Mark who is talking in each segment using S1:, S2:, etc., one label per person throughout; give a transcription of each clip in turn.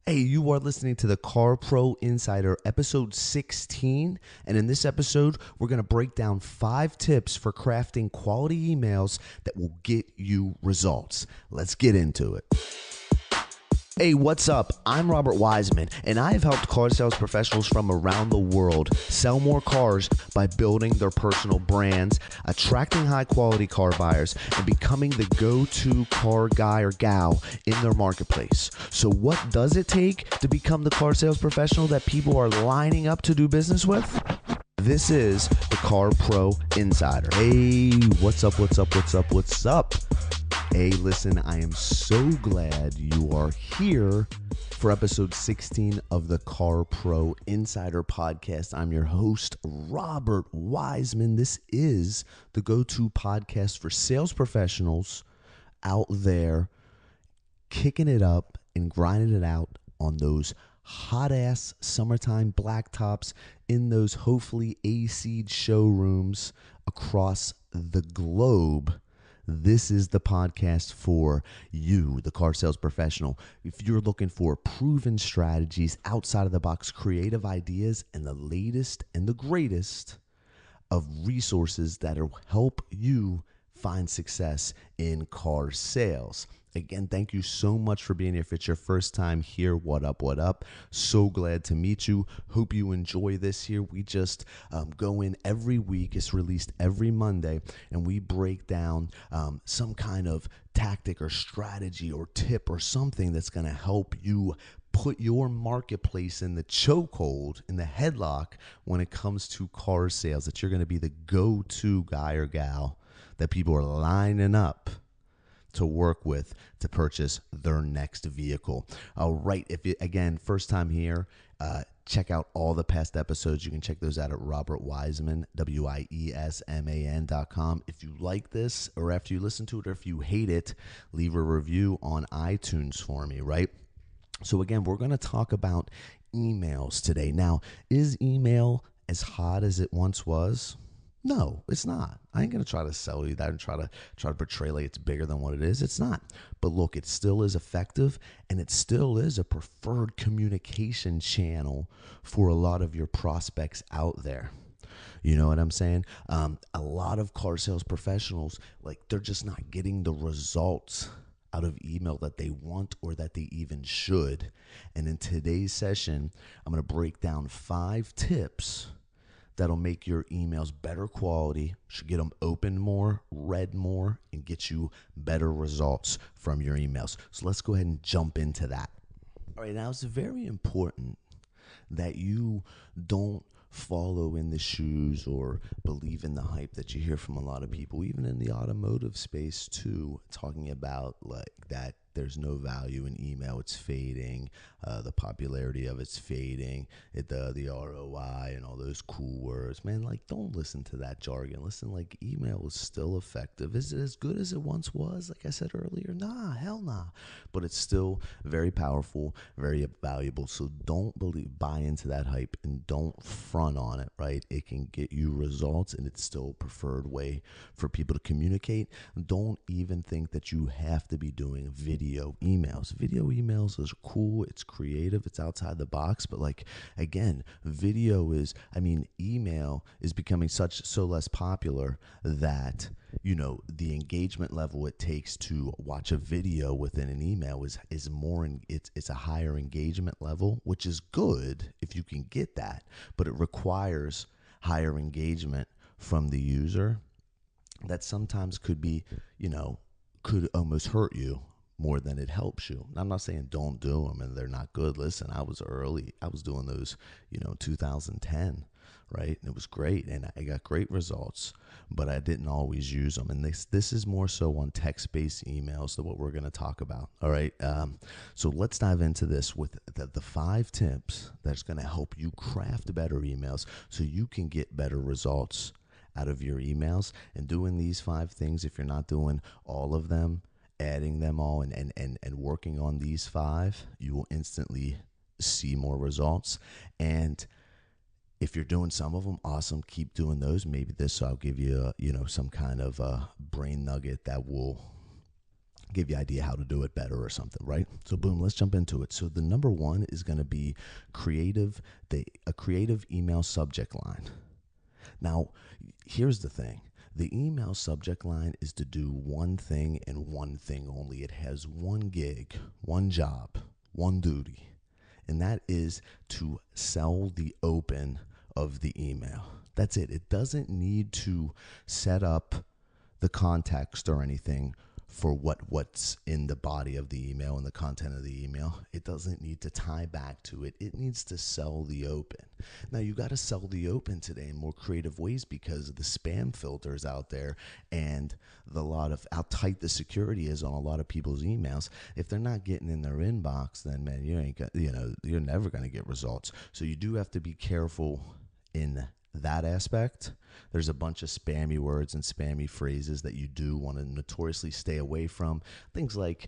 S1: Hey, you are listening to the Car Pro Insider, episode 16. And in this episode, we're going to break down 5 tips for crafting quality emails that will get you results. Let's get into it. Hey, what's up? I'm Robert Wiseman, and I have helped car sales professionals from around the world sell more cars by building their personal brands, attracting high-quality car buyers, and becoming the go-to car guy or gal in their marketplace. So what does it take to become the car sales professional that people are lining up to do business with? This is the Car Pro Insider. Hey, what's up? Hey, listen, I am so glad you are here for episode 16 of the Car Pro Insider podcast. I'm your host, Robert Wiseman. This is the go-to podcast for sales professionals out there kicking it up and grinding it out on those hot-ass summertime blacktops in those hopefully AC'd showrooms across the globe. This is the podcast for you, the car sales professional. If you're looking for proven strategies, outside of the box, creative ideas, and the latest and the greatest of resources that'll help you find success in car sales. Again, thank you so much for being here. If it's your first time here, what up? So glad to meet you. Hope you enjoy this here. We just go in every week. It's released every Monday, and we break down some kind of tactic or strategy or tip or something that's going to help you put your marketplace in the chokehold, in the headlock when it comes to car sales, that you're going to be the go-to guy or gal that people are lining up to work with to purchase their next vehicle. All right. If you, again, first time here, check out all the past episodes. You can check those out at Robert Wiseman, WIESMAN.com. If you like this, or after you listen to it, or if you hate it, leave a review on iTunes for me, right? So again, we're going to talk about emails today. Now, is email as hot as it once was? No, it's not. I ain't gonna try to sell you that and try to portray like it's bigger than what it is. It's not. But look, it still is effective, and it still is a preferred communication channel for a lot of your prospects out there. You know what I'm saying? A lot of car sales professionals, like, they're just not getting the results out of email that they want or that they even should. And in today's session, I'm gonna break down 5 tips that'll make your emails better quality, should get them open more, read more, and get you better results from your emails. So let's go ahead and jump into that. All right, now it's very important that you don't follow in the shoes or believe in the hype that you hear from a lot of people, even in the automotive space too, talking about like that there's no value in email, it's fading, the popularity of it's fading, the ROI and all those cool words. Man, like, don't listen to that jargon. Listen, like, email is still effective. Is it as good as it once was? Like I said earlier, nah, hell nah. But it's still very powerful, very valuable. So don't buy into that hype and don't front on it, right? It can get you results, and it's still a preferred way for people to communicate. Don't even think that you have to be doing video emails. Video emails is cool. It's creative. It's outside the box. But like, again, email is becoming so less popular that, you know, the engagement level it takes to watch a video within an email is more, it's a higher engagement level, which is good if you can get that, but it requires higher engagement from the user that sometimes could be, you know, could almost hurt you more than it helps you. I'm not saying don't do them and they're not good. Listen, I was doing those, 2010, right? And it was great, and I got great results, but I didn't always use them. And this is more so on text-based emails than what we're going to talk about. All right. So let's dive into this with the 5 tips that's going to help you craft better emails so you can get better results out of your emails. And doing these 5 things, if you're not doing all of them, adding them all and working on these 5, you will instantly see more results. And if you're doing some of them, awesome, keep doing those. Maybe I'll give you some kind of brain nugget that will give you idea how to do it better or something, right? So boom, let's jump into it. So the number one is going to be a creative email subject line. Now, here's the thing. The email subject line is to do one thing and one thing only. It has one gig, one job, one duty, and that is to sell the open of the email. That's it. It doesn't need to set up the context or anything for what's in the body of the email and the content of the email. It doesn't need to tie back to it. It needs to sell the open. Now, you got to sell the open today in more creative ways because of the spam filters out there and how tight the security is on a lot of people's emails. If they're not getting in their inbox, then man, you're never going to get results. So you do have to be careful in that aspect. There's a bunch of spammy words and spammy phrases that you do want to notoriously stay away from. Things like,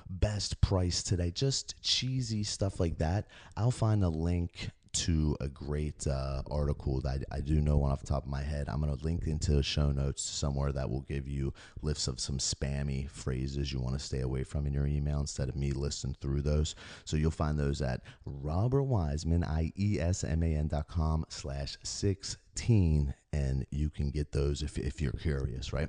S1: best price today, just cheesy stuff like that. I'll find a link to a great article that I do know one off the top of my head. I'm going to link into show notes somewhere that will give you lists of some spammy phrases you want to stay away from in your email instead of me listing through those. So you'll find those at robertwiseman, IESMAN.com/16, and you can get those if you're curious, right?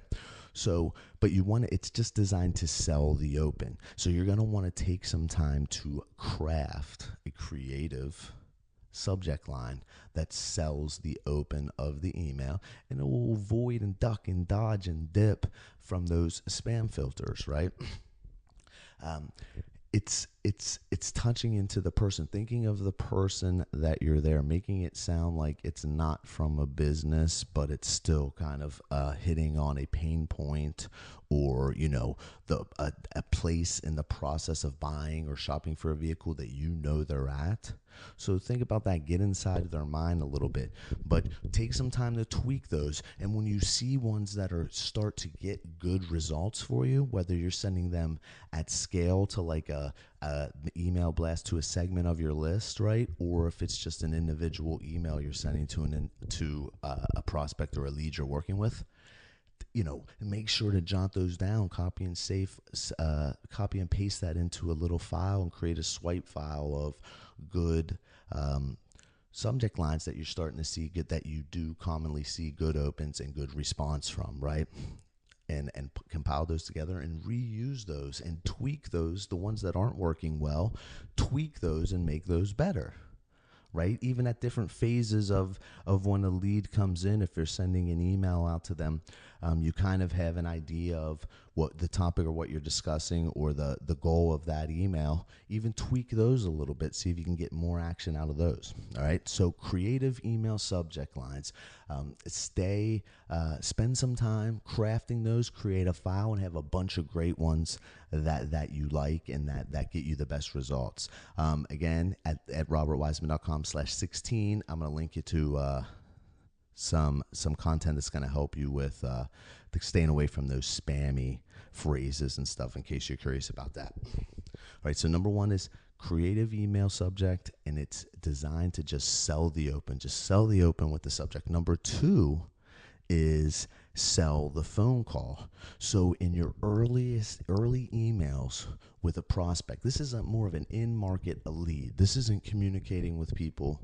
S1: So, but it's just designed to sell the open. So you're going to want to take some time to craft a creative subject line that sells the open of the email, and it will avoid and duck and dodge and dip from those spam filters, right? It's touching into the person, thinking of the person that you're there, making it sound like it's not from a business, but it's still kind of hitting on a pain point or, a place in the process of buying or shopping for a vehicle that they're at. So think about that. Get inside their mind a little bit, but take some time to tweak those. And when you see ones that start to get good results for you, whether you're sending them at scale to like a email blast to a segment of your list, right? Or if it's just an individual email you're sending to a prospect or a lead you're working with, make sure to jot those down, copy and paste that into a little file and create a swipe file of good subject lines that you're starting to see good, that you do commonly see good opens and good response from, right? And compile those together and reuse those and tweak those, the ones that aren't working well, tweak those and make those better. Right? Even at different phases of when a lead comes in, if you're sending an email out to them, you kind of have an idea of what the topic or what you're discussing or the goal of that email. Even tweak those a little bit, see if you can get more action out of those. All right. So creative email subject lines. Spend some time crafting those, create a file, and have a bunch of great ones that you like and that get you the best results. Again, at robertwiseman.com/16, I'm going to link you to some content that's going to help you with staying away from those spammy phrases and stuff in case you're curious about that. All right, so number one is creative email subject, and it's designed to just sell the open. Just sell the open with the subject. Number two is sell the phone call. So in your early emails with a prospect, this is more of an in-market lead. This isn't communicating with people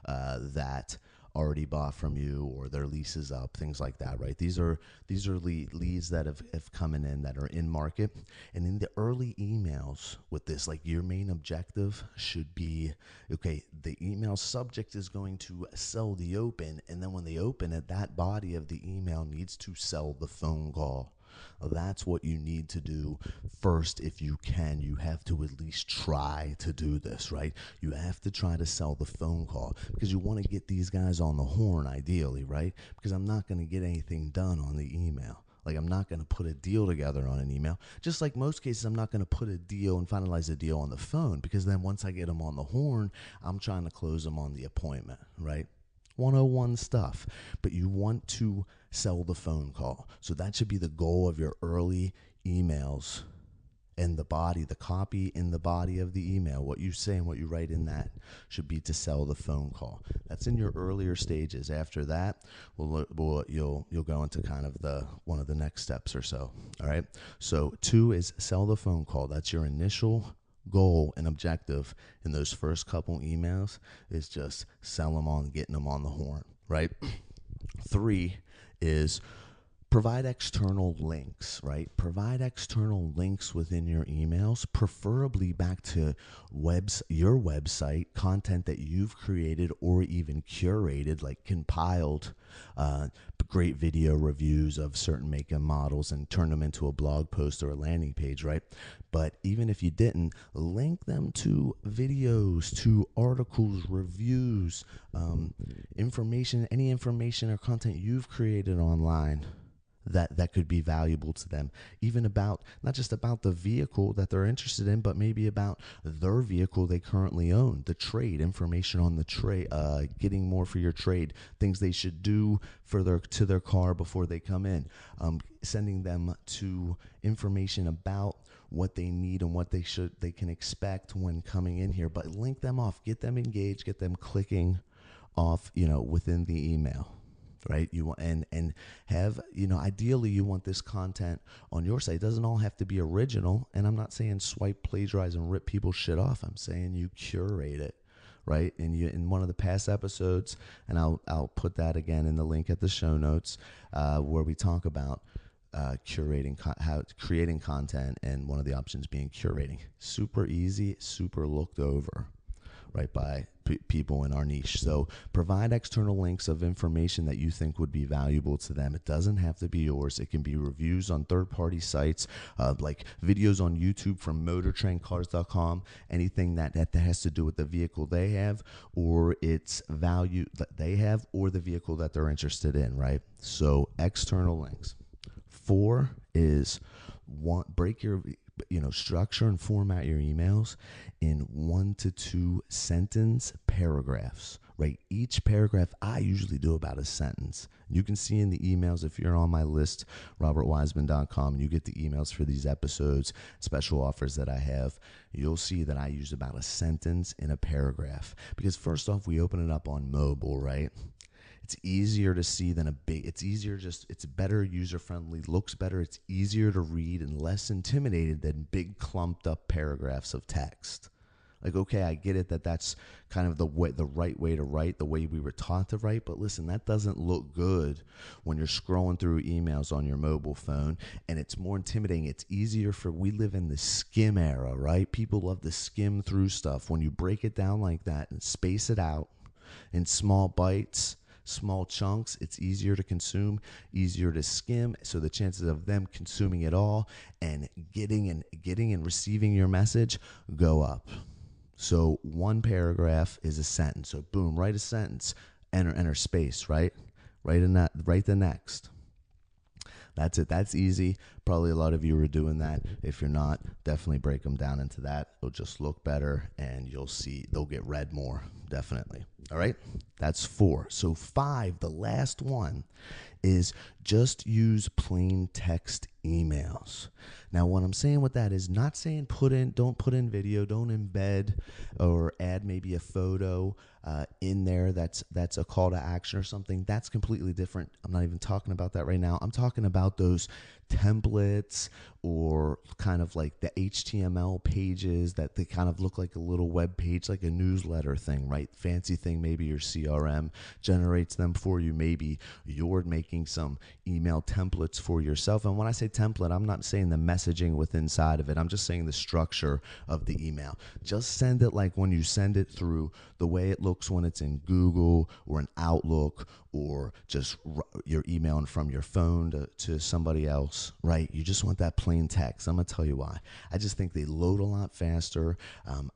S1: that already bought from you or their lease is up, things like that, right? These are leads that have come in that are in market. And in the early emails with this, like your main objective should be, okay, the email subject is going to sell the open. And then when they open it, that body of the email needs to sell the phone call. That's what you need to do first. If you can, you have to at least try to do this, right? You have to try to sell the phone call because you want to get these guys on the horn ideally, right? Because I'm not going to get anything done on the email. Like, I'm not going to put a deal together on an email. Just like most cases, I'm not going to put a deal and finalize a deal on the phone because then once I get them on the horn, I'm trying to close them on the appointment, right? 101 stuff, but you want to sell the phone call. So that should be the goal of your early emails And the copy in the body of the email, what you say and what you write in that should be to sell the phone call. That's in your earlier stages. After that, you'll go into kind of one of the next steps or so. All right. So 2 is sell the phone call. That's your initial goal and objective in those first couple emails, is just sell them on, getting them on the horn, right? 3 is provide external links, right? Provide external links within your emails, preferably back to your website, content that you've created or even curated, like compiled great video reviews of certain make and models and turn them into a blog post or a landing page, right? But even if you didn't, link them to videos, to articles, reviews, information, any information or content you've created online that could be valuable to them, even about, not just about the vehicle that they're interested in, but maybe about their vehicle they currently own, the trade, information on the trade, getting more for your trade, things they should do to their car before they come in, sending them to information about what they need and what they can expect when coming in here. But link them off, get them engaged, get them clicking off, within the email. Right, you want and have, ideally you want this content on your site. It doesn't all have to be original, and I'm not saying swipe, plagiarize, and rip people's shit off. I'm saying you curate it, right? And you, in one of the past episodes, and I'll put that again in the link at the show notes, where we talk about creating content, and one of the options being curating. Super easy, super looked over, right, by people in our niche. So provide external links of information that you think would be valuable to them. It doesn't have to be yours. It can be reviews on third-party sites, like videos on YouTube from MotorTrendCars.com, anything that has to do with the vehicle they have, or its value that they have, or the vehicle that they're interested in, right? So external links. 4 is break your structure and format your emails in 1 to 2 sentence paragraphs, right? Each paragraph, I usually do about a sentence. You can see in the emails, if you're on my list, robertwiseman.com, and you get the emails for these episodes, special offers that I have, you'll see that I use about a sentence in a paragraph. Because first off, we open it up on mobile, right? It's easier to see than it's better user-friendly, looks better, it's easier to read and less intimidated than big clumped up paragraphs of text. Like, okay, I get it that that's kind of the right way to write, the way we were taught to write, but listen, that doesn't look good when you're scrolling through emails on your mobile phone, and it's more intimidating. It's easier we live in the skim era, right? People love to skim through stuff. When you break it down like that and space it out in small bites, small chunks, it's easier to consume, easier to skim, so the chances of them consuming it all and getting and receiving your message go up. So 1 paragraph is a sentence. So boom, write a sentence, enter space, right? Write the next. That's it. That's easy. Probably a lot of you are doing that. If you're not, definitely break them down into that. It'll just look better, and you'll see they'll get read more, definitely. All right? That's 4. So 5, the last one, is just use plain text emails. Now, what I'm saying with that is not saying don't put in video, don't embed or add maybe a photo in there that's a call to action or something. That's completely different. I'm not even talking about that right now. I'm talking about those templates, or kind of like the HTML pages that they kind of look like a little web page, like a newsletter thing, right? Fancy thing, maybe your CRM generates them for you. Maybe you're making some email templates for yourself. And when I say template, I'm not saying the messaging with inside of it. I'm just saying the structure of the email. Just send it like when you send it through, the way it looks when it's in Google or an Outlook, or just you're emailing from your phone to somebody else, right? You just want that plain text. I'm going to tell you why. I just think they load a lot faster.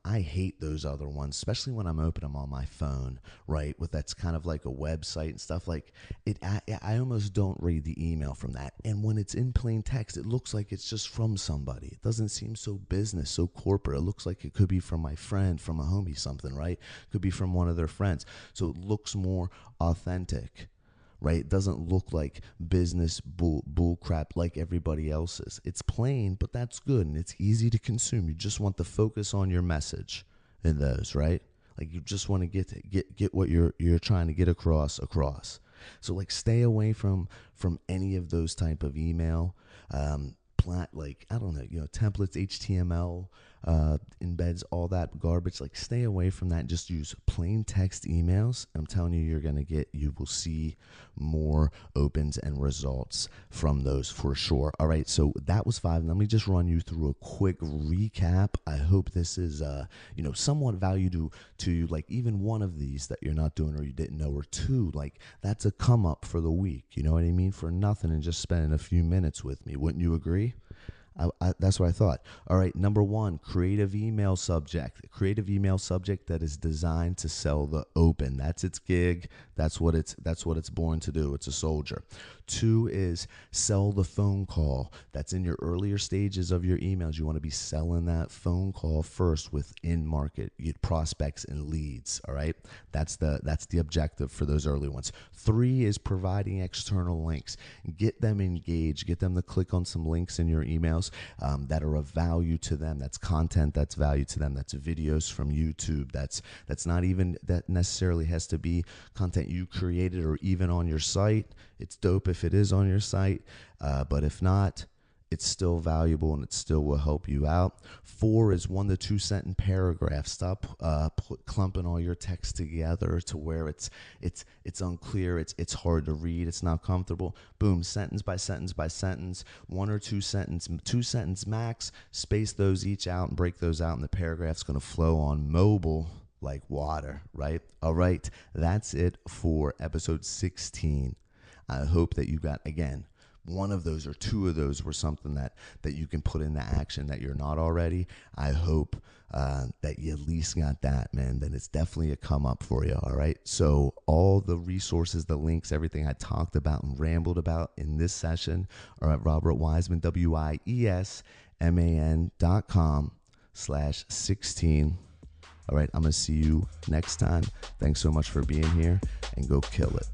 S1: I hate those other ones, especially when I'm opening them on my phone, right? That's kind of like a website and stuff like it. I almost don't read the email from that. And when it's in plain text, it looks like it's just from somebody. It doesn't seem so business, so corporate. It looks like it could be from my friend, from a homie, something, right? Could be from one of their friends. So it looks more authentic, right? It doesn't look like business bull crap like everybody else's. It's plain, but that's good, and it's easy to consume. You just want the focus on your message in those, right? Like you just want to get what you're trying to get across. So like stay away from any of those type of email, like I don't know, templates, HTML, embeds, all that garbage. Like stay away from that. Just use plain text emails. I'm telling you, you will see more opens and results from those for sure. All right, so that was 5. Let me just run you through a quick recap. I hope this is somewhat value to you. Like even one of these that you're not doing or you didn't know, or 2, like that's a come up for the week. You know what I mean? For nothing, and just spending a few minutes with me. Wouldn't you agree? That's what I thought. All right, number 1, creative email subject. Creative email subject that is designed to sell the open. That's its gig. That's what it's born to do. It's a soldier. 2 is sell the phone call. That's in your earlier stages of your emails. You want to be selling that phone call first with in-market prospects and leads. All right, that's the objective for those early ones. 3 is providing external links. Get them engaged. Get them to click on some links in your emails that are of value to them. That's content that's value to them. That's videos from YouTube. That's not even that necessarily has to be content you created or even on your site. It's dope if it is on your site, but if not, it's still valuable and it still will help you out. 4 is 1 to 2 sentence paragraphs. Stop clumping all your text together to where it's unclear, it's hard to read, it's not comfortable. Boom, sentence by sentence by sentence, 1 or 2 sentence max. Space those each out and break those out, and the paragraph's going to flow on mobile like water, right? All right, that's it for episode 16. I hope that you got, again, one of those or 2 of those were something that you can put into action that you're not already. I hope that you at least got that, man. Then it's definitely a come up for you, all right? So all the resources, the links, everything I talked about and rambled about in this session are at robertwiesman, wiesman.com/16. All right, I'm going to see you next time. Thanks so much for being here, and go kill it.